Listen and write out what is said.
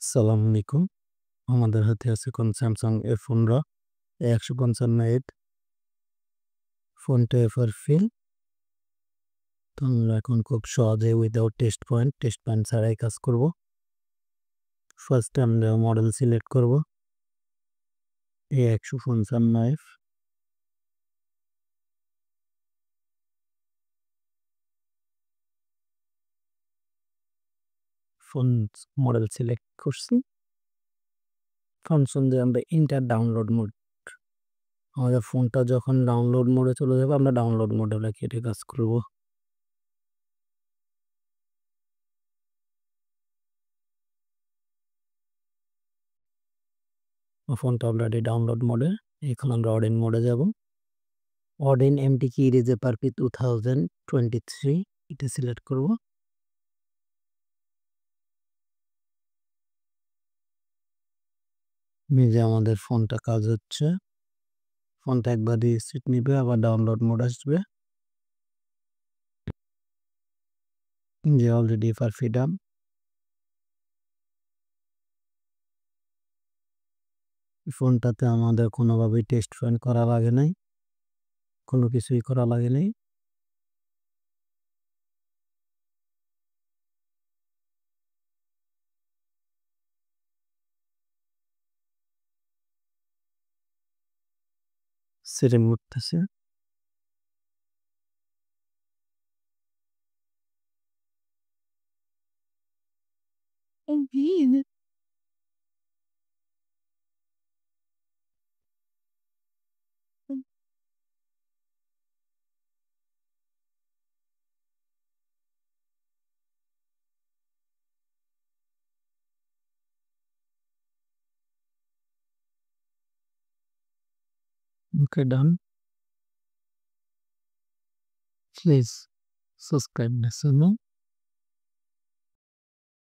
আসসালামু আলাইকুম। আমাদের হাতে আছে কোন Samsung A15 A155 ফোনটা এফআর ফিল। তো আমরা এখন খুব সহজে উইদাউট টেস্ট পয়েন্ট ছাড়াই কাজ করব। ফার্স্টে আমরা মডেল সিলেক্ট করব A155। ফোন মডেল সিলেক্ট করছি। ফাংশন দিয়ে আমরা ইন্টার ডাউনলোড মোড, আমাদের ফোনটা যখন ডাউনলোড মোডে চলে যাবে আমরা ডাউনলোড মোডে কেটে কাজ করব। ফোনটা অলরেডি ডাউনলোড মোডে। এখন আমরা অডিন মোডে যাব। অডিন MTK ইরেজে পারপি 2023 এটা সিলেক্ট করব। নিজে আমাদের ফোনটা কাজ হচ্ছে। ফোনটা একবার রিসেট নিবে, আবার ডাউনলোড মোড আসবে। যে অলরেডি পারফি ডান। ফোনটাতে আমাদের কোনোভাবেই টেস্ট রান করা লাগে নাই, কোনো কিছুই করা লাগে নাই। সেটিং করতেছে। Okay done. Please subscribe my channel.